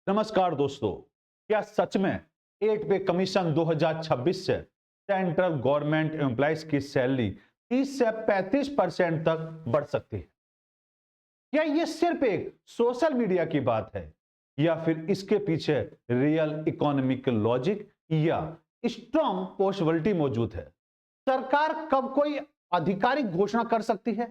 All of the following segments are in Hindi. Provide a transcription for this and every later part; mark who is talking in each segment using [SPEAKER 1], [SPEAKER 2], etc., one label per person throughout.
[SPEAKER 1] नमस्कार दोस्तों। क्या सच में 8 पे कमीशन 2026 से सेंट्रल गवर्नमेंट एम्प्लॉइज की सैलरी 30 से 35% तक बढ़ सकती है? क्या यह सिर्फ एक सोशल मीडिया की बात है या फिर इसके पीछे रियल इकोनॉमिक लॉजिक या स्ट्रॉन्ग पॉसिबिलिटी मौजूद है? सरकार कब कोई आधिकारिक घोषणा कर सकती है?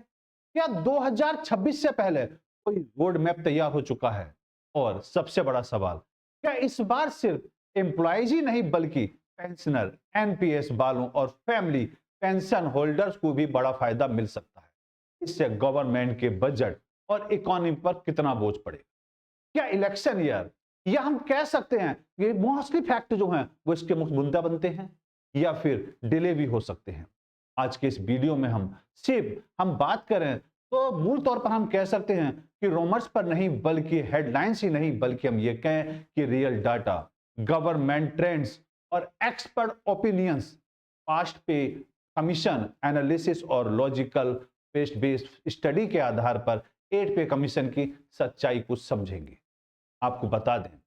[SPEAKER 1] क्या 2026 से पहले कोई रोड मैप तैयार हो चुका है? और सबसे बड़ा सवाल, क्या इस बार सिर्फ एम्प्लॉयज ही नहीं बल्कि पेंशनर, एनपीएस वालों और फैमिली पेंशन होल्डर्स को भी बड़ा फायदा मिल सकता है? इससे गवर्नमेंट के बजट और इकोनॉमी पर कितना बोझ पड़ेगा? क्या इलेक्शन ईयर या हम कह सकते हैं ये मोस्टली फैक्ट जो हैं वो इसके मुख्य मुद्दा बनते हैं या फिर डिले भी हो सकते हैं? आज के इस वीडियो में हम बात करें तो मूल तौर पर हम कह सकते हैं कि रोमर्स पर नहीं बल्कि हेडलाइंस ही नहीं बल्कि हम ये कहें कि रियल डाटा, गवर्नमेंट ट्रेंड्स और एक्सपर्ट ओपिनियंस, पास्ट पे कमीशन एनालिसिस और लॉजिकल बेस्ड स्टडी के आधार पर 8 पे कमीशन की सच्चाई को समझेंगे। आपको बता दें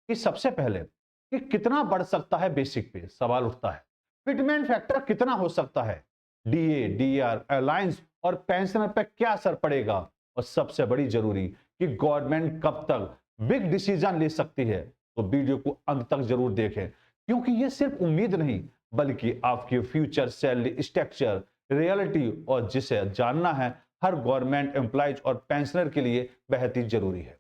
[SPEAKER 1] कि सबसे पहले कि कितना बढ़ सकता है बेसिक पे सवाल उठता है। फिटमेंट फैक्टर कितना हो सकता है? डीए, डीआर, अलायंस और पेंशनर पर क्या असर पड़ेगा? और सबसे बड़ी जरूरी कि गवर्नमेंट कब तक बिग डिसीजन ले सकती है? तो वीडियो को अंत तक जरूर देखें क्योंकि यह सिर्फ उम्मीद नहीं बल्कि आपके फ्यूचर सैलरी स्ट्रक्चर, रियलिटी और जिसे जानना है हर गवर्नमेंट एम्प्लॉयज और पेंशनर के लिए बेहद ही जरूरी है।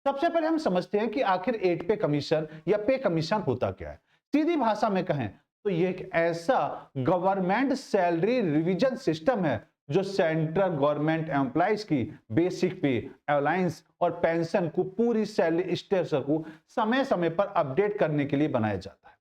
[SPEAKER 1] सबसे पहले हम समझते हैं कि आखिर 8 पे कमीशन या पे कमीशन होता क्या है। सीधी भाषा में कहें तो यह एक ऐसा गवर्नमेंट सैलरी रिवीजन सिस्टम है जो सेंट्रल गवर्नमेंट एम्प्लॉयज की बेसिक पे, अलायंस और पेंशन को पूरी सैलरी स्ट्रक्चर को समय समय पर अपडेट करने के लिए बनाया जाता है।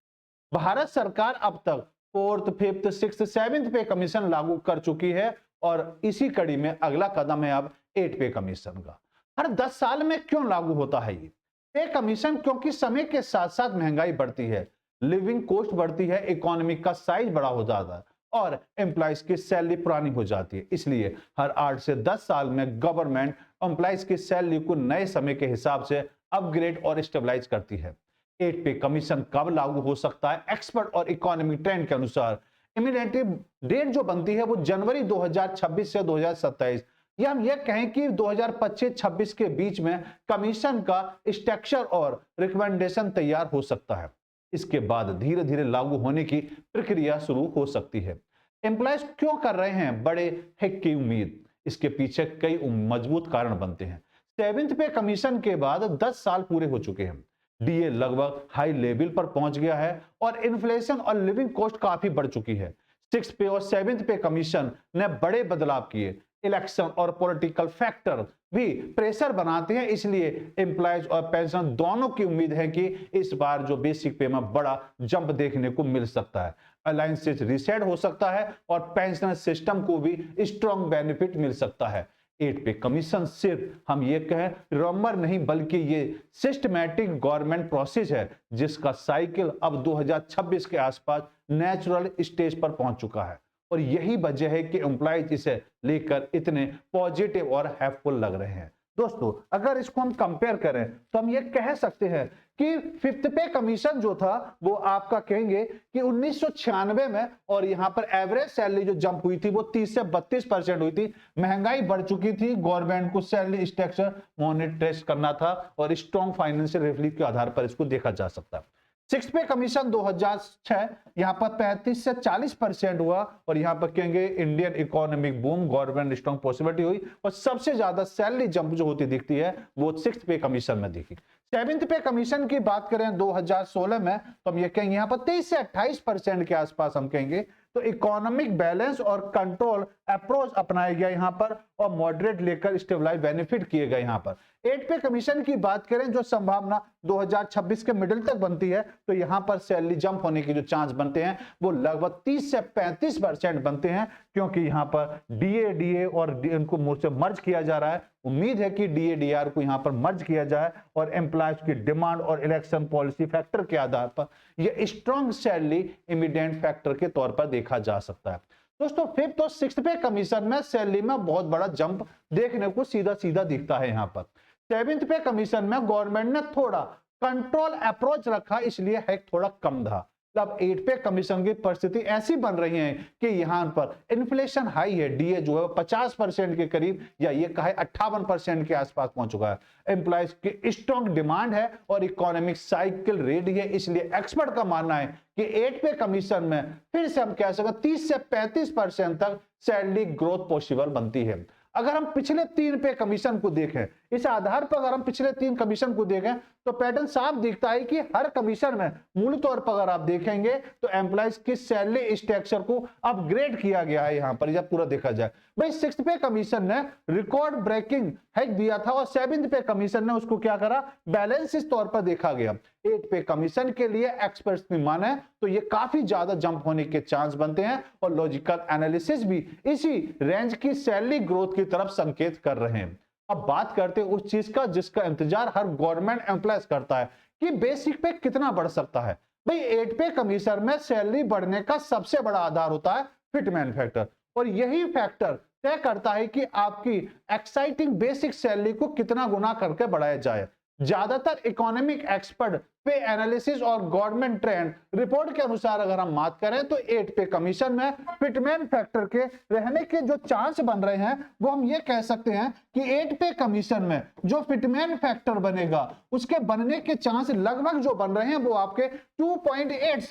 [SPEAKER 1] भारत सरकार अब तक फोर्थ, फिफ्थ, सिक्स, सेवेंथ पे कमीशन लागू कर चुकी है और इसी कड़ी में अगला कदम है अब 8 पे कमीशन का। हर 10 साल में क्यों लागू होता है ये पे कमीशन? क्योंकि समय के साथ साथ महंगाई बढ़ती है, लिविंग कॉस्ट बढ़ती है, इकोनॉमी का साइज बड़ा हो जाता है और एम्प्लॉयज की सैलरी पुरानी हो जाती है। इसलिए हर 8 से 10 साल में गवर्नमेंट एम्प्लॉयज की सैलरी को नए समय के हिसाब से अपग्रेड और स्टेबलाइज करती है। 8 पे कमीशन कब लागू हो सकता है? एक्सपर्ट और इकोनॉमिक ट्रेंड के अनुसार इमीडिएटली डेट जो बनती है वो जनवरी 2026 से 2027 या हम ये कहें कि 2025-26 के बीच में कमीशन का स्ट्रक्चर और रिकमेंडेशन तैयार हो सकता है। इसके बाद धीरे धीरे लागू होने की प्रक्रिया शुरू हो सकती है। एम्प्लॉयज क्यों कर रहे हैं बड़े हिट की उम्मीद? इसके पीछे कई मजबूत कारण बनते हैं। सेवेंथ पे कमीशन के बाद 10 साल पूरे हो चुके हैं, डीए लगभग हाई लेवल पर पहुंच गया है और इन्फ्लेशन और लिविंग कॉस्ट काफी बढ़ चुकी है। सिक्स पे और सेवेंथ पे कमीशन ने बड़े बदलाव किए। इलेक्शन और पॉलिटिकल फैक्टर भी प्रेशर बनाते हैं, इसलिए एम्प्लॉयज और पेंशन दोनों की उम्मीद है कि इस बार जो बेसिक पे में बड़ा जंप देखने को मिल सकता है। अलायंसेस रीसेट हो सकता है और पेंशन सिस्टम को भी स्ट्रॉन्ग बेनिफिट मिल सकता है। 8 पे कमीशन सिर्फ हम ये कहें नंबर नहीं बल्कि ये सिस्टमैटिक गवर्नमेंट प्रोसेस है जिसका साइकिल अब 2026 के आसपास नेचुरल स्टेज पर पहुंच चुका है और यही वजह है कि एम्प्लॉयज इसे लेकर इतने पॉजिटिव और हेल्पफुल लग रहे हैं। दोस्तों, अगर इसको हम कंपेयर करें तो हम ये कह सकते हैं कि फिफ्थ पे कमीशन जो था वो आपका कहेंगे कि 1996 में और यहां पर एवरेज सैलरी जो जंप हुई थी वो 30 से 32% हुई थी। महंगाई बढ़ चुकी थी, गवर्नमेंट को सैलरी स्ट्रक्चर मॉनिटर करना था और स्ट्रॉन्ग फाइनेंशियल रिलीफ के आधार पर इसको देखा जा सकता है। सिक्स पे कमीशन 2006 यहां पर 35 से 40% हुआ और यहां पर कहेंगे Indian economic boom, government strong possibility हुई और सबसे ज्यादा सैलरी जंप जो होती दिखती है वो सिक्स पे कमीशन में दिखी। सेवेंथ पे कमीशन की बात करें 2016 में तो हम ये कहेंगे यहां पर 23 से 28% के आसपास हम कहेंगे। तो इकोनॉमिक बैलेंस और कंट्रोल अप्रोच अपनाया गया यहां पर और मॉडरेट लेकर स्टेबलाइज बेनिफिट किए गए। यहां पर 8 पे कमीशन की बात करें जो संभावना 2026 के मिडिल तक बनती है तो यहां पर सैलरी जंप होने के जो चांस बनते हैं वो लगभग 30 से 35% बनते हैं क्योंकि यहां पर डीए और इनको मर्ज किया जा रहा है। उम्मीद है कि डीआर को यहां पर मर्ज किया जाए और एम्प्लॉयज की डिमांड और इलेक्शन पॉलिसी फैक्टर के आधार पर यह स्ट्रॉन्ग सैलरी इमीडिएट फैक्टर के तौर पर देखा जा सकता है। दोस्तों, फिफ्थ और सिक्स्थ पे कमीशन में सैलरी में बहुत बड़ा जंप देखने को सीधा सीधा दिखता है। यहां पर सेवेंथ पे कमीशन में गवर्नमेंट ने थोड़ा कंट्रोल अप्रोच रखा, इसलिए हाइक थोड़ा कम था। अब 8 पे कमीशन की परिस्थिति ऐसी बन रही है कि यहां पर इन्फ्लेशन हाई है, डीए जो है 50% के करीब या ये कहे 58% के आसपास पहुंच चुका है। एम्प्लॉयज की स्ट्रॉन्ग डिमांड है और इकोनॉमिक साइकिल रेडी है, इसलिए एक्सपर्ट का मानना है कि 8 पे कमीशन में फिर से हम कह सकते 30 से 35% तक सैलरी ग्रोथ पॉसिबल बनती है। अगर हम पिछले 3 पे कमीशन को देखें, इस आधार पर अगर हम पिछले 3 कमीशन को देखें तो पैटर्न साफ दिखता है कि हर कमीशन में मूल तौर पर अगर आप देखेंगे तो एम्प्लॉयज की सैलरी स्ट्रक्चर को अपग्रेड किया गया है। यहां पर जब पूरा देखा जाए भाई 6th पे कमीशन ने रिकॉर्ड ब्रेकिंग हाइक दिया था और 7th पे कमीशन ने उसको क्या करा, बैलेंस इस तौर पर देखा गया। 8 पे कमीशन के लिए एक्सपर्ट्स की माने तो ये काफी ज्यादा जंप होने के चांस बनते हैं और लॉजिकल एनालिसिस भी इसी रेंज की सैलरी ग्रोथ की तरफ संकेत कर रहे हैं। अब बात करते हैं उस चीज का जिसका इंतजार हर गवर्नमेंट एम्प्लॉयज करता है कि बेसिक पे कितना बढ़ सकता है। भाई 8 पे कमीशन में सैलरी बढ़ने का सबसे बड़ा आधार होता है फिटमैन फैक्टर और यही फैक्टर तय करता है कि आपकी एक्साइटिंग बेसिक सैलरी को कितना गुना करके बढ़ाया जाए। ज्यादातर इकोनॉमिक एक्सपर्ट पे एनालिसिस और गवर्नमेंट ट्रेंड रिपोर्ट के अनुसार अगर हम बात करें तो 8 पे कमीशन में फिटमैन फैक्टर के रहने के जो चांस बन रहे हैं वो हम ये कह सकते हैं कि 8 पे कमीशन में जो फिटमैन फैक्टर बनेगा उसके बनने के चांस लगभग जो बन रहे हैं वो आपके 2.8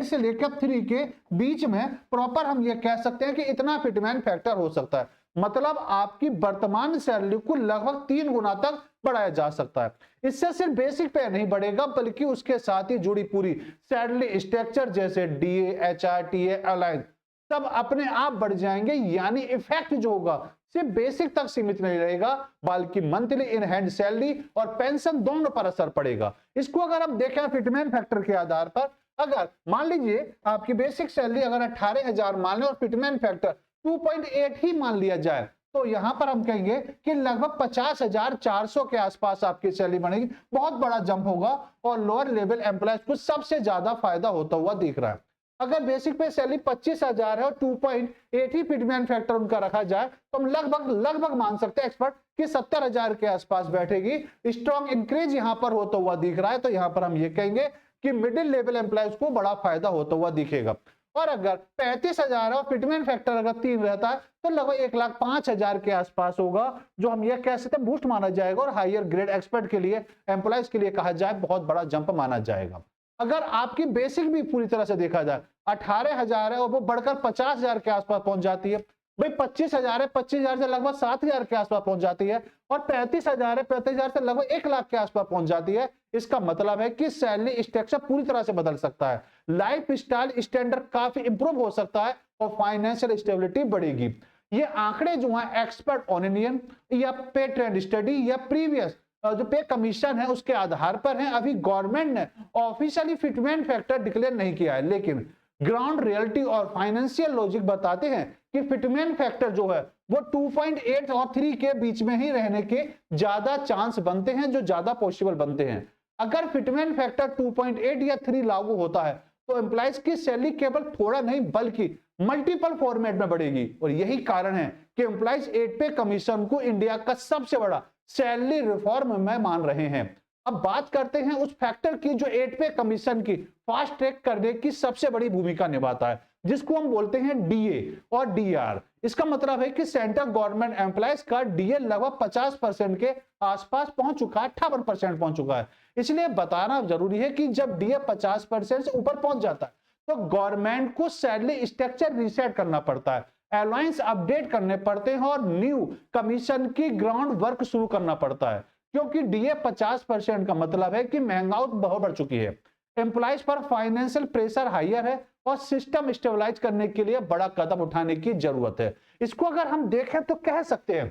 [SPEAKER 1] से लेकर 3 के बीच में प्रॉपर हम ये कह सकते हैं कि इतना फिटमैन फैक्टर हो सकता है। मतलब आपकी वर्तमान सैलरी को लगभग 3 गुना तक बढ़ाया जा सकता है। इससे सिर्फ बेसिक पे नहीं बढ़ेगा बल्कि उसके साथ ही जुड़ी पूरी सैलरी स्ट्रक्चर जैसे डीए, एचआर, टीए, अलायंस सब अपने आप बढ़ जाएंगे। यानी इफेक्ट जो होगा सिर्फ बेसिक तक सीमित नहीं रहेगा बल्कि मंथली इन हैंड सैलरी और पेंशन दोनों पर असर पड़ेगा। इसको अगर हम देखें फिटमैन फैक्टर के आधार पर, अगर मान लीजिए आपकी बेसिक सैलरी अगर 18,000 मान लें और फिटमैन फैक्टर 2.8 ही मान लिया जाए तो यहां पर हम कहेंगे कि लगभग 50,400 के आसपास आपकी सैलरी बनेगी। बहुत बड़ा जंप होगा और लोअर लेवल एम्प्लॉयज को सबसे ज्यादा फायदा होता हुआ दिख रहा है। अगर बेसिक पे सैलरी 25,000 है और 2.8 ही फिटमैन फैक्टर उनका रखा जाए तो हम लगभग मान सकते हैं एक्सपर्ट कि 70,000 के आसपास बैठेगी। स्ट्रॉन्ग इंक्रीज यहां पर होता हुआ दिख रहा है तो यहां पर हम ये कहेंगे कि मिडिल लेवल एम्प्लॉयज को बड़ा फायदा होता हुआ दिखेगा। और अगर 35,000 और फिटमैन फैक्टर अगर 3 रहता है तो लगभग 1,05,000 के आसपास होगा जो हम ये कह सकते हैं बूस्ट माना जाएगा और हायर ग्रेड एक्सपर्ट के लिए एम्प्लॉयज के लिए कहा जाए बहुत बड़ा जंप माना जाएगा। अगर आपकी बेसिक भी पूरी तरह से देखा जाए 18,000 है और वो बढ़कर 50,000 के आसपास पहुंच जाती है। भाई 25,000 है, 25,000 से लगभग 7,000 के आसपास पहुंच जाती है और 35,000 है, 35,000 से लगभग 1 लाख के आसपास पहुंच जाती है। इसका मतलब है कि सैलरी स्ट्रक्चर पूरी तरह से बदल सकता है, लाइफ स्टाइल स्टैंडर्ड काफी इंप्रूव हो सकता है और फाइनेंशियल स्टेबिलिटी बढ़ेगी। ये आंकड़े जो हैं एक्सपर्ट ओपिनियन या पे ट्रेंड स्टडी या प्रीवियस जो पे कमीशन है उसके आधार पर है। अभी गवर्नमेंट ने ऑफिशियली फिटमैन फैक्टर डिक्लेयर नहीं किया है लेकिन ग्राउंड रियलिटी और फाइनेंशियल लॉजिक बताते हैं कि फिटमैन फैक्टर जो है वो 2.8 और 3 के बीच में ही रहने के ज्यादा चांस बनते हैं, जो ज्यादा पॉसिबल बनते हैं। अगर फिटमैन फैक्टर 2.8 या 3 लागू होता है तो एम्प्लॉयज की सैलरी केवल थोड़ा नहीं बल्कि मल्टीपल फॉर्मेट में बढ़ेगी और यही कारण है कि एम्प्लॉयज 8 पे कमीशन को इंडिया का सबसे बड़ा सैलरी रिफॉर्म में मान रहे हैं। अब बात करते हैं उस फैक्टर की जो 8 पे कमीशन की फास्ट ट्रैक करने की सबसे बड़ी भूमिका निभाता है जिसको हम बोलते हैं डीए और डीआर। इसका मतलब है कि सेंट्रल गवर्नमेंट एम्प्लॉयज का डीए लगभग 50% के आसपास पहुंच चुका है, 58% पहुंच चुका है। इसलिए बताना जरूरी है कि जब डीए 50% से ऊपर पहुंच जाता है तो गवर्नमेंट को सैलरी स्ट्रक्चर रीसेट करना पड़ता है, अलायंस अपडेट करने पड़ते हैं और न्यू कमीशन की ग्राउंड वर्क शुरू करना पड़ता है। क्योंकि डीए 50% का मतलब है कि महंगाई बहुत बढ़ चुकी है, एम्प्लॉयज पर फाइनेंशियल प्रेशर हायर है और सिस्टम स्टेबलाइज करने के लिए बड़ा कदम उठाने की जरूरत है। इसको अगर हम देखें तो कह सकते हैं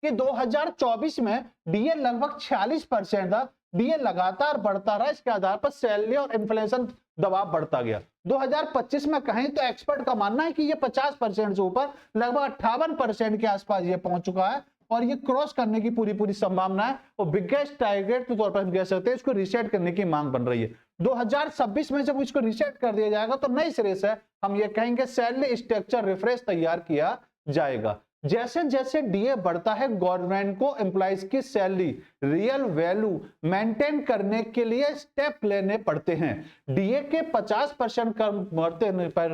[SPEAKER 1] कि 2024 में डीए लगभग 46% था। डीए लगातार बढ़ता रहा, इसके आधार पर सैलरी और इन्फ्लेशन दबाव बढ़ता गया। 2025 में कहें तो एक्सपर्ट का मानना है कि ये 50% से ऊपर लगभग 58% के आसपास ये पहुंच चुका है और ये क्रॉस करने की पूरी संभावना है और बिगेस्ट टारगेट के तौर पर हम कह सकते हैं इसको रीसेट करने की मांग बन रही है। 2026 में जब इसको रीसेट कर दिया जाएगा तो नई सिरे से हम ये कहेंगे सैलरी स्ट्रक्चर रिफ्रेश तैयार किया जाएगा। जैसे जैसे डीए बढ़ता है गवर्नमेंट को एम्प्लॉइज की सैलरी रियल वैल्यू मेंटेन करने के लिए स्टेप लेने पड़ते हैं। डीए के 50% कम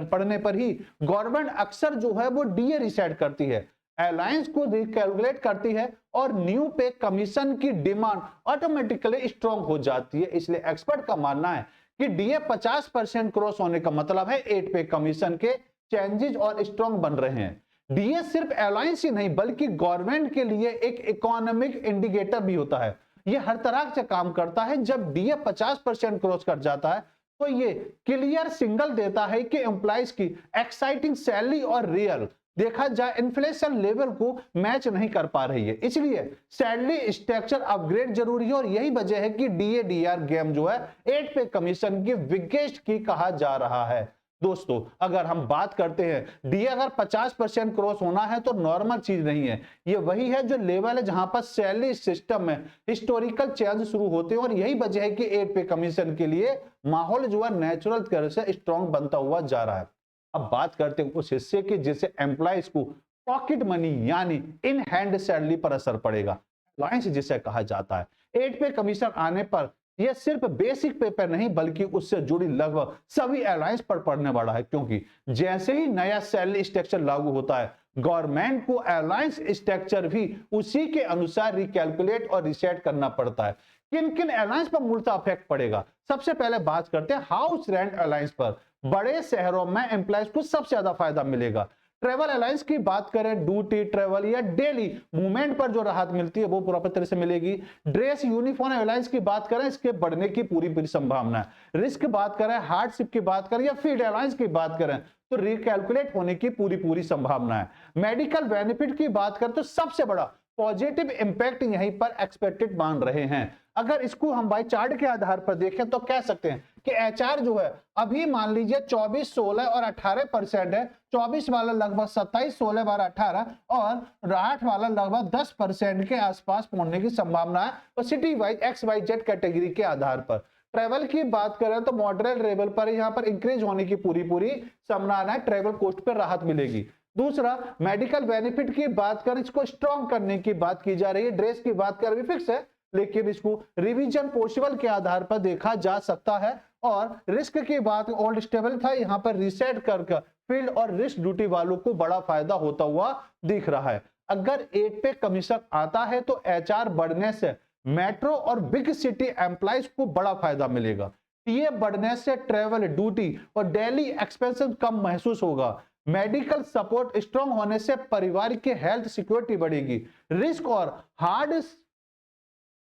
[SPEAKER 1] पड़ने पर ही गवर्नमेंट अक्सर जो है वो डीए रिसेट करती है, अलायंस को रिकैलकुलेट करती है और न्यू पे कमीशन की डिमांड ऑटोमेटिकली स्ट्रांग हो जाती है। इसलिए एक्सपर्ट का मानना है कि डीए 50% क्रॉस होने का मतलब है 8 पे कमीशन के चेंजेस और स्ट्रांग बन रहे हैं। डीए सिर्फ अलायंस ही नहीं बल्कि गवर्नमेंट के लिए एक इकोनॉमिक इंडिकेटर भी होता है। यह हर तरह से काम करता है। जब डीए 50% क्रॉस कर जाता है तो ये क्लियर सिग्नल देता है कि एम्प्लॉइज की एक्साइटिंग सैलरी और रियल देखा जाए इन्फ्लेशन लेवल को मैच नहीं कर पा रही है। इसलिए सैलरी स्ट्रक्चर अपग्रेड जरूरी है और यही वजह है कि डीए डीआर गेम जो है 8 पे कमीशन की बिगेस्ट की कहा जा रहा है। दोस्तों अगर हम बात करते हैं डीए अगर 50% क्रॉस होना है तो नॉर्मल चीज नहीं है, ये वही है जो लेवल है जहां पर सैलरी सिस्टम में हिस्टोरिकल चेंज शुरू होते हैं और यही वजह है कि 8 पे कमीशन के लिए माहौल जो है नेचुरल तरह से स्ट्रांग बनता हुआ जा रहा है। अब बात करते हैं उस हिस्से की जिससे एम्प्लॉइज को पॉकेट मनी यानी इन हैंड सैलरी पर असर पड़ेगा, अलायंस जिसे कहा जाता है। 8 पे कमीशन आने पर यह सिर्फ बेसिक पे पर नहीं बल्कि उससे जुड़ी लगभग सभी अलायंस पर पड़ने वाला है, क्योंकि जैसे ही नया सैलरी स्ट्रक्चर लागू होता है गवर्नमेंट को अलायंस स्ट्रक्चर भी उसी के अनुसार रिकैलकुलेट और रिसेट करना पड़ता है। किन किन अलायंस पर मूलतः इफेक्ट पड़ेगा, सबसे पहले बात करते हैं हाउस रेंट अलायंस पर। बड़े शहरों में एम्प्लॉइज को सबसे ज्यादा फायदा मिलेगा। ट्रेवल अलायंस की बात करें ड्यूटी ट्रेवल या डेली मूवमेंट पर जो राहत मिलती है वो प्रॉपर तरह से मिलेगी। ड्रेस यूनिफॉर्म अलायंस की बात करें इसके बढ़ने की पूरी पूरी संभावना है। रिस्क बात करें हार्डशिप की बात करें या फील्ड अलायंस की बात करें तो रिकैलकुलेट होने की पूरी पूरी संभावना है। मेडिकल बेनिफिट की बात करें तो सबसे बड़ा पॉजिटिव इंपैक्ट यहीं पर एक्सपेक्टेड मान रहे हैं। अगर इसको हम बाई चार्ट के आधार पर देखें तो कह सकते हैं कि एचआर जो है अभी मान लीजिए 24, 16 और 18% है। 24 वाला लगभग 27, 16 बार 18 और 8 वाला लगभग 10% के आसपास पहुंचने की संभावना है और सिटी वाइज XYZ कैटेगरी के आधार पर। ट्रेवल की बात करें तो मॉडरेट लेवल पर यहाँ पर इंक्रीज होने की पूरी पूरी संभावना है, ट्रेवल कॉस्ट पर राहत मिलेगी। दूसरा मेडिकल बेनिफिट की बात करें इसको स्ट्रॉन्ग करने की बात की जा रही है। ड्रेस की बात कर भी फिक्स है लेकिन इसको रिवीजन पॉसिबल के आधार पर देखा जा सकता है। और रिस्क की बात ओल्ड स्टेबल था, यहाँ पर रिसेट कर फील्ड और रिस्क ड्यूटी वालों को बड़ा फायदा होता हुआ दिख रहा है। अगर 8 पे कमीशन आता है तो एचआर बढ़ने से मेट्रो और बिग सिटी एम्प्लॉइज को बड़ा फायदा मिलेगा। टीए बढ़ने से ट्रेवल ड्यूटी और डेली एक्सपेंसेस कम महसूस होगा। मेडिकल सपोर्ट स्ट्रांग होने से परिवार की हेल्थ सिक्योरिटी बढ़ेगी। रिस्क और हार्ड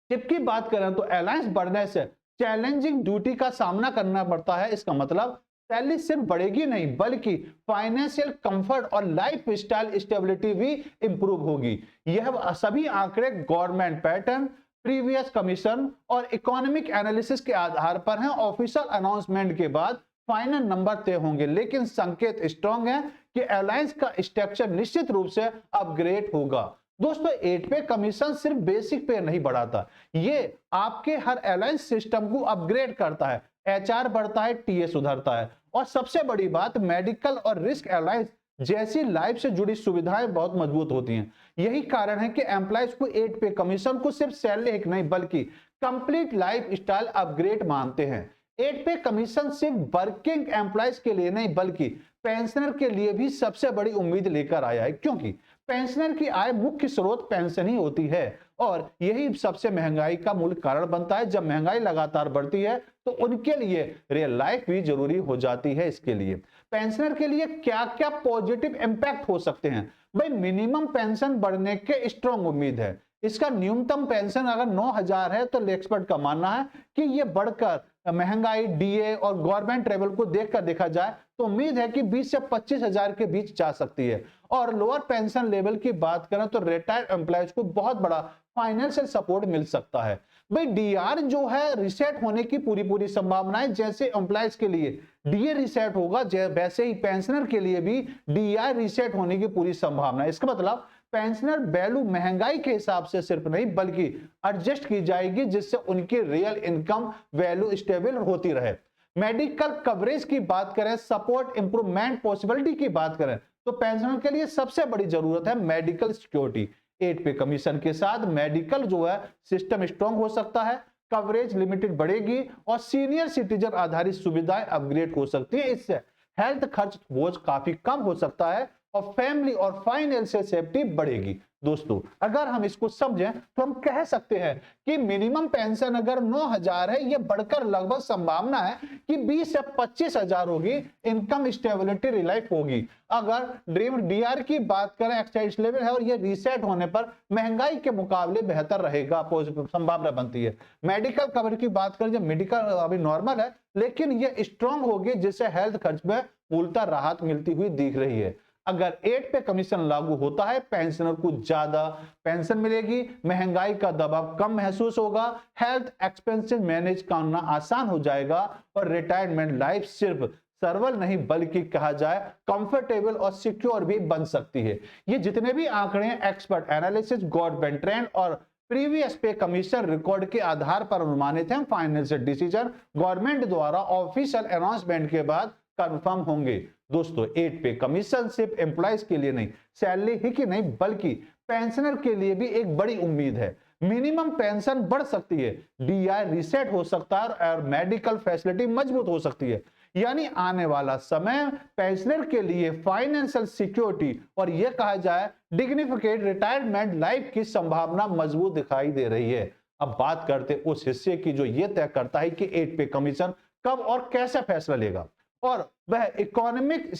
[SPEAKER 1] शिप की बात करें तो अलायंस बढ़ने से चैलेंजिंग ड्यूटी का सामना करना पड़ता है। इसका मतलब सैलरी सिर्फ बढ़ेगी नहीं बल्कि फाइनेंशियल कंफर्ट और लाइफ स्टाइल स्टेबिलिटी भी इंप्रूव होगी। यह सभी आंकड़े गवर्नमेंट पैटर्न प्रीवियस कमीशन और इकोनॉमिक एनालिसिस के आधार पर हैं। ऑफिशियल अनाउंसमेंट के बाद फाइनल नंबर तय होंगे लेकिन संकेत स्ट्रांग है कि अलायंस का स्ट्रक्चर निश्चित रूप से अपग्रेड होगा। दोस्तों 8 पे कमीशन सिर्फ बेसिक पे नहीं बढ़ाता, ये आपके हर अलायंस सिस्टम को अपग्रेड करता है। एचआर बढ़ता है, टीए सुधरता है और सबसे बड़ी बात मेडिकल और रिस्क अलायंस जैसी लाइफ से जुड़ी सुविधाएं बहुत मजबूत होती हैं। यही कारण है कि एम्प्लॉइज को 8 पे कमीशन को सिर्फ सैलरी एक नहीं बल्कि कंप्लीट लाइफ स्टाइल अपग्रेड मानते हैं। 8 पे कमीशन सिर्फ वर्किंग एम्प्लॉइज के लिए नहीं बल्कि पेंशनर के लिए भी सबसे बड़ी उम्मीद लेकर आया है, क्योंकि पेंशनर की आय मुख्य स्रोत पेंशन ही होती है और यही सबसे महंगाई का मूल कारण बनता है। जब महंगाई लगातार बढ़ती है तो उनके लिए रियल लाइफ भी जरूरी हो जाती है। इसके लिए पेंशनर के लिए क्या क्या पॉजिटिव इंपैक्ट हो सकते हैं? भाई मिनिमम पेंशन बढ़ने के स्ट्रॉन्ग उम्मीद है। इसका न्यूनतम पेंशन अगर 9,000 है तो एक्सपर्ट का मानना है कि यह बढ़कर महंगाई डीए और गवर्नमेंट लेवल को देखकर देखा जाए तो उम्मीद है कि 20 से 25,000 के बीच जा सकती है। और लोअर पेंशन लेवल की बात करें तो रिटायर्ड एम्प्लॉयज को बहुत बड़ा फाइनेंशियल सपोर्ट मिल सकता है। भाई डीआर जो है रिसेट होने की पूरी पूरी संभावनाएं, जैसे एम्प्लॉयज के लिए डीए रिसेट होगा वैसे ही पेंशनर के लिए भी डीआर रिसेट होने की पूरी संभावना है। इसका मतलब पेंशनर वैल्यू महंगाई के हिसाब से सिर्फ नहीं बल्कि एडजस्ट की जाएगी जिससे उनकी रियल इनकम वैल्यू स्टेबल होती रहे। मेडिकल कवरेज की बात करें, सपोर्ट इंप्रूवमेंट पॉसिबिलिटी की बात करें तो पेंशनर के लिए सबसे बड़ी जरूरत है मेडिकल सिक्योरिटी। 8 पे कमीशन के साथ मेडिकल जो है सिस्टम स्ट्रांग हो सकता है, कवरेज लिमिटेड बढ़ेगी और सीनियर सिटीजन आधारित सुविधाएं अपग्रेड हो सकती है। इससे हेल्थ खर्च बोझ काफी कम हो सकता है और फैमिली और फाइनेंशियल सेफ्टी बढ़ेगी। दोस्तों अगर हम इसको समझें तो हम कह सकते हैं कि मिनिमम पेंशन अगर 9,000 है, ये बढ़कर लगभग संभावना है कि 20 से 25,000 होगी। इनकम स्टेबिलिटी रिलाइफ होगी। अगर ड्रीम डीआर की बात करें, एक्साइज लेवल है और ये रीसेट होने पर महंगाई के मुकाबले बेहतर रहेगा, संभावना बनती है। मेडिकल कवर की बात करें, जब मेडिकल अभी नॉर्मल है लेकिन ये स्ट्रांग होगी, जिससे हेल्थ खर्च में मूलतः राहत मिलती हुई दिख रही है। अगर 8 पे कमीशन लागू होता है, पेंशनर को ज्यादा पेंशन मिलेगी, महंगाई का दबाव कम महसूस होगा, हेल्थ एक्सपेंसेस मैनेज करना आसान हो जाएगा और रिटायरमेंट लाइफ सिर्फ सर्वल नहीं बल्कि कहा जाए कंफर्टेबल और सिक्योर भी बन सकती है। ये जितने भी आंकड़े हैं, एक्सपर्ट एनालिसिस, गवर्नमेंट ट्रेंड और प्रीवियस पे कमीशन रिकॉर्ड के आधार पर अनुमानित है। फाइनेंशियल डिसीजन गवर्नमेंट द्वारा ऑफिशियल अनाउंसमेंट के बाद कंफर्म होंगे। दोस्तों 8 पे कमीशन सिर्फ एम्प्लॉइज के लिए नहीं, सैलरी ही की नहीं बल्कि पेंशनर के लिए भी एक बड़ी उम्मीद है। मिनिमम पेंशन बढ़ सकती है, डीआई रीसेट हो सकता है और मेडिकल फैसिलिटी मजबूत हो सकती है। यानी आने वाला समय पेंशनर के लिए फाइनेंशियल सिक्योरिटी और यह कहा जाए डिग्निफिकेट रिटायरमेंट लाइफ की संभावना मजबूत दिखाई दे रही है। अब बात करते उस हिस्से की जो यह तय करता है कि 8 पे कमीशन कब और कैसे फैसला लेगा, और वह इकोनॉमिक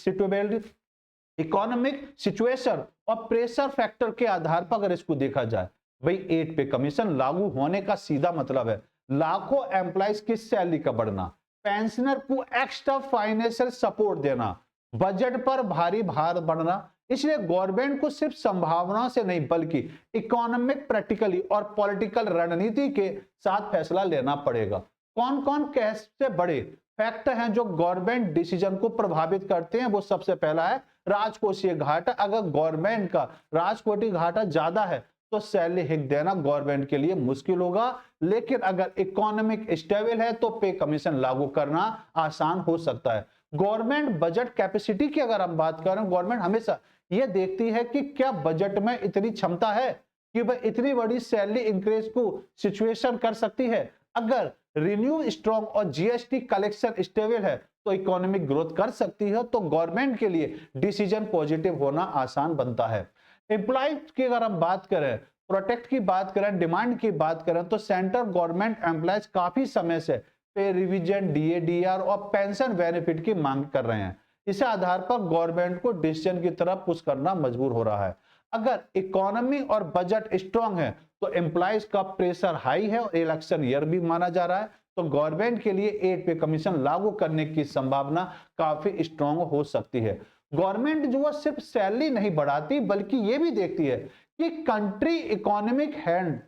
[SPEAKER 1] सिचुएशन और प्रेशर फैक्टर के आधार पर अगर इसको देखा जाए। भाई 8 पे कमीशन लागू होने का सीधा मतलब है लाखों एम्प्लॉइज की सैलरी का बढ़ना, पेंशनर को एक्स्ट्रा फाइनेंशियल सपोर्ट देना, बजट पर भारी भार बढ़ना। इसलिए गवर्नमेंट को सिर्फ संभावनाओं से नहीं बल्कि इकोनॉमिक, प्रैक्टिकली और पॉलिटिकल रणनीति के साथ फैसला लेना पड़ेगा। कौन कौन कैसे बड़े फैक्टर हैं जो गवर्नमेंट डिसीजन को प्रभावित करते हैं? वो सबसे पहला है राजकोषीय घाटा। अगर गवर्नमेंट का राजकोषीय घाटा ज्यादा है तो सैलरी हिक देना गवर्नमेंट के लिए मुश्किल होगा, लेकिन अगर इकोनॉमिक स्टेबल है तो पे कमीशन लागू करना आसान हो सकता है। गवर्नमेंट बजट कैपेसिटी की अगर हम बात करें, गवर्नमेंट हमेशा यह देखती है कि क्या बजट में इतनी क्षमता है कि वह इतनी बड़ी सैलरी इंक्रीज को सिचुएशन कर सकती है। अगर रिन्यू स्ट्रॉन्ग और जीएसटी कलेक्शन स्टेबल है तो इकोनॉमिक ग्रोथ कर सकती है, तो गवर्नमेंट के लिए डिसीजन पॉजिटिव होना आसान बनता है। एम्प्लॉयज की अगर हम बात करें, प्रोटेक्ट की बात करें, डिमांड की बात करें, तो सेंट्रल गवर्नमेंट एम्प्लॉयज काफी समय से पे रिवीजन, डीए, डीआर और पेंशन बेनिफिट की मांग कर रहे हैं। इस आधार पर गवर्नमेंट को डिसीजन की तरफ पुश करना मजबूर हो रहा है। अगर इकोनॉमी और बजट स्ट्रांग है तो एम्प्लॉयज का प्रेशर हाई है और इलेक्शन ईयर भी माना जा रहा है, तो गवर्नमेंट के लिए 8 पे कमीशन लागू करने की संभावना काफी स्ट्रांग हो सकती है। गवर्नमेंट जो है सिर्फ सैलरी नहीं बढ़ाती बल्कि यह भी देखती है कि कंट्री इकोनॉमिक हैंड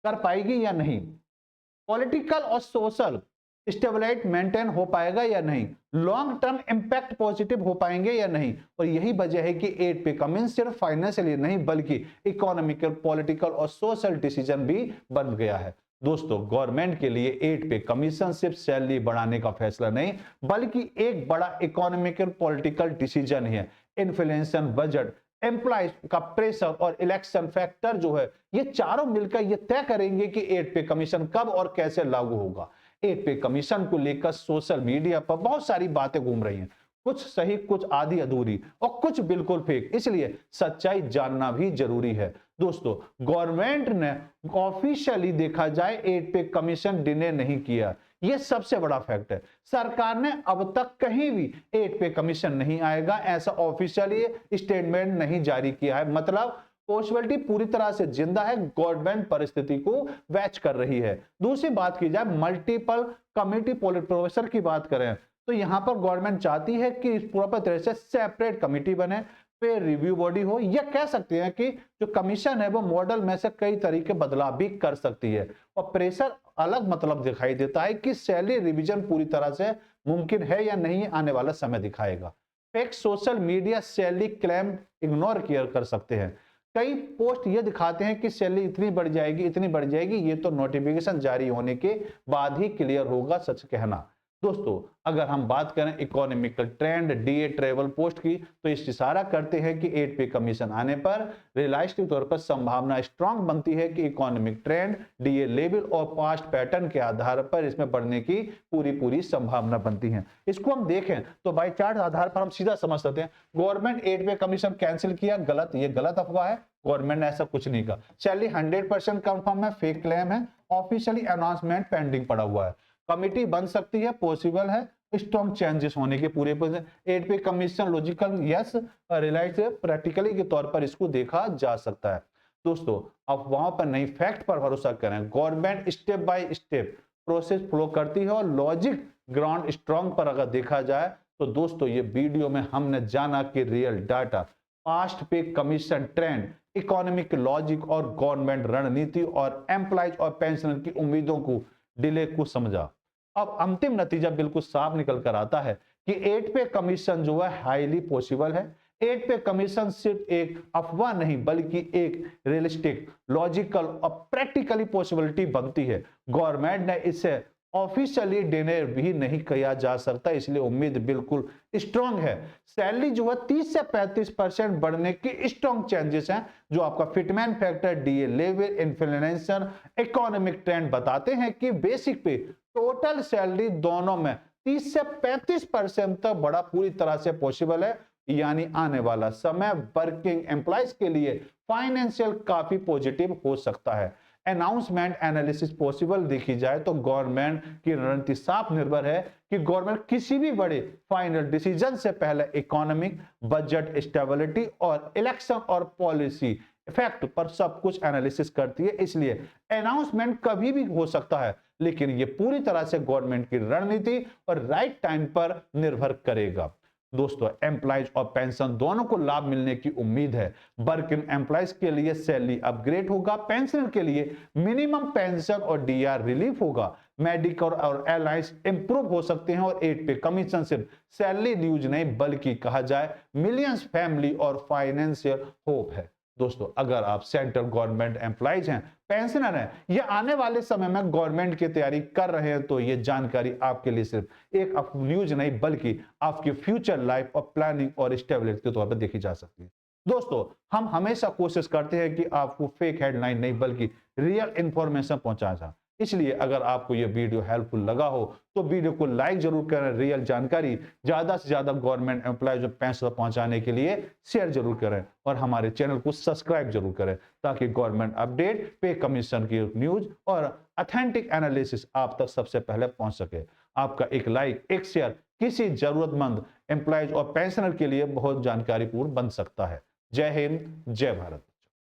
[SPEAKER 1] कर पाएगी या नहीं, पॉलिटिकल और सोशल स्टेबिलिटी मेंटेन हो पाएगा या नहीं, लॉन्ग टर्म इंपैक्ट पॉजिटिव हो पाएंगे या नहीं। और यही वजह है कि 8 पे कमीशन सिर्फ फाइनेंशियली नहीं बल्कि इकोनॉमिकल, पॉलिटिकल और सोशल डिसीजन भी बन गया है। दोस्तों गवर्नमेंट के लिए 8 पे कमीशन सिर्फ सैलरी बढ़ाने का फैसला नहीं बल्कि एक बड़ा इकोनॉमिकल, पॉलिटिकल डिसीजन है। इन्फ्लेशन, बजट, एम्प्लॉयज का प्रेशर और इलेक्शन फैक्टर जो है, ये चारों मिलकर ये तय करेंगे कि 8 पे कमीशन कब और कैसे लागू होगा। 8 पे कमीशन को लेकर सोशल मीडिया पर बहुत सारी बातें घूम रही हैं, कुछ सही, कुछ आधी अधूरी और कुछ बिल्कुल फेक, इसलिए सच्चाई जानना भी जरूरी है। दोस्तों गवर्नमेंट ने ऑफिशियली देखा जाए 8 पे कमीशन डिले नहीं किया, यह सबसे बड़ा फैक्ट है। सरकार ने अब तक कहीं भी 8 पे कमीशन नहीं आएगा ऐसा ऑफिशियली स्टेटमेंट नहीं जारी किया है। मतलब पॉसिबिलिटी पूरी तरह से जिंदा है, गवर्नमेंट परिस्थिति को वैच कर रही है। दूसरी बात की जाए मल्टीपल कमिटी प्रोफेसर की बात करें तो यहां पर गवर्नमेंट चाहती है कि प्रॉपर तरह से सेपरेट कमिटी बने, पे रिव्यू बॉडी हो, या कह सकते हैं कि जो कमीशन है वो मॉडल में से कई तरीके बदलाव भी कर सकती है। और प्रेशर अलग मतलब दिखाई देता है कि सैलरी रिवीजन पूरी तरह से मुमकिन है या नहीं, आने वाला समय दिखाएगा। Fake social media salary claim ignore कर सकते हैं। कई पोस्ट ये दिखाते हैं कि सैलरी इतनी बढ़ जाएगी, इतनी बढ़ जाएगी, ये तो नोटिफिकेशन जारी होने के बाद ही क्लियर होगा, सच कहना। दोस्तों अगर हम बात करें economical trend DA travel post की, तो इस इशारा करते हैं कि 8 पे कमीशन आने पर रियलिस्टिक तौर पर संभावना स्ट्रांग बनती है कि इकोनॉमिक ट्रेंड डीए लेवल और पास्ट पैटर्न के आधार पर इसमें बढ़ने की पूरी संभावना बनती है। इसको हम देखें तो बाई चार्ट आधार पर हम सीधा समझ सकते हैं गवर्नमेंट 8 पे कमीशन कैंसिल किया, गलत, ये गलत अफवाह है। गवर्नमेंट ने ऐसा कुछ नहीं कहा। सैलरी 100% कंफर्म है, फेक क्लेम है, ऑफिशियली अनाउंसमेंट पेंडिंग पड़ा हुआ है। कमिटी बन सकती है, पॉसिबल है, स्ट्रॉन्ग चेंजेस होने के पूरे 8 pay commission logical yes, realise practically के तौर पर इसको देखा जा सकता है। दोस्तों अफवाहों पर नहीं, फैक्ट पर भरोसा करें। Government step by step process flow करती है और लॉजिक ग्राउंड स्ट्रॉन्ग पर अगर देखा जाए तो दोस्तों ये वीडियो में हमने जाना कि रियल डाटा, पास्ट पे कमीशन ट्रेंड, इकोनॉमिक लॉजिक और गवर्नमेंट रणनीति और एम्प्लॉइज और पेंशनर की उम्मीदों को, डिले को समझा। अब अंतिम नतीजा बिल्कुल साफ निकल कर आता है कि 8 पे कमीशन जो है हाईली पॉसिबल है। 8 पे कमीशन सिर्फ एक अफवाह नहीं बल्कि एक रियलिस्टिक, लॉजिकल और प्रैक्टिकली पॉसिबिलिटी बनती है। गवर्नमेंट ने इसे ऑफिशियली डिनर भी नहीं किया जा सकता, इसलिए उम्मीद बिल्कुल स्ट्रांग है। सैलरी जो है 30 से 35% बढ़ने की स्ट्रांग चेंजेस हैं, जो आपका fitment factor, DA level, inflation, economic trend बताते हैं कि बेसिक पे टोटल सैलरी दोनों में 30 से 35% तक बढ़ा पूरी तरह से पॉसिबल है। यानी आने वाला समय वर्किंग एम्प्लॉइज के लिए फाइनेंशियल काफी पॉजिटिव हो सकता है। अनाउंसमेंट एनालिसिस पॉसिबल देखी जाए तो गवर्नमेंट की रणनीति साफ निर्भर है कि गवर्नमेंट किसी भी बड़े फाइनल डिसीजन से पहले इकोनॉमिक, बजट स्टेबिलिटी और इलेक्शन और पॉलिसी इफेक्ट पर सब कुछ एनालिसिस करती है। इसलिए अनाउंसमेंट कभी भी हो सकता है, लेकिन ये पूरी तरह से गवर्नमेंट की रणनीति और राइट टाइम पर निर्भर करेगा। दोस्तों एम्प्लॉइज और पेंशन दोनों को लाभ मिलने की उम्मीद है। वर्किंग एम्प्लॉइज के लिए सैलरी अपग्रेड होगा, पेंशनर के लिए मिनिमम पेंशन और डीआर रिलीफ होगा, मेडिकल और एलाइंस इंप्रूव हो सकते हैं और 8 पे कमीशन सिर्फ सैलरी न्यूज नहीं बल्कि कहा जाए मिलियंस फैमिली और फाइनेंशियल होप है। दोस्तों अगर आप सेंट्रल गवर्नमेंट एम्प्लॉइज हैं, पेंशनर हैं या आने वाले समय में गवर्नमेंट की तैयारी कर रहे हैं तो ये जानकारी आपके लिए सिर्फ एक न्यूज नहीं बल्कि आपकी फ्यूचर लाइफ और प्लानिंग और स्टेबिलिटी के तौर पर देखी जा सकती है। दोस्तों हम हमेशा कोशिश करते हैं कि आपको फेक हेडलाइन नहीं बल्कि रियल इंफॉर्मेशन पहुंचाया जाए। इसलिए अगर आपको यह वीडियो हेल्पफुल लगा हो तो वीडियो को लाइक जरूर करें। रियल जानकारी ज्यादा से ज्यादा गवर्नमेंट एम्प्लॉयज और पेंशन पहुंचाने के लिए शेयर जरूर करें और हमारे चैनल को सब्सक्राइब जरूर करें ताकि गवर्नमेंट अपडेट, पे कमीशन की न्यूज और ऑथेंटिक एनालिसिस आप तक सबसे पहले पहुंच सके। आपका एक लाइक, एक शेयर किसी जरूरतमंद एम्प्लॉयज और पेंशनर के लिए बहुत जानकारीपूर्ण बन सकता है। जय हिंद, जय भारत।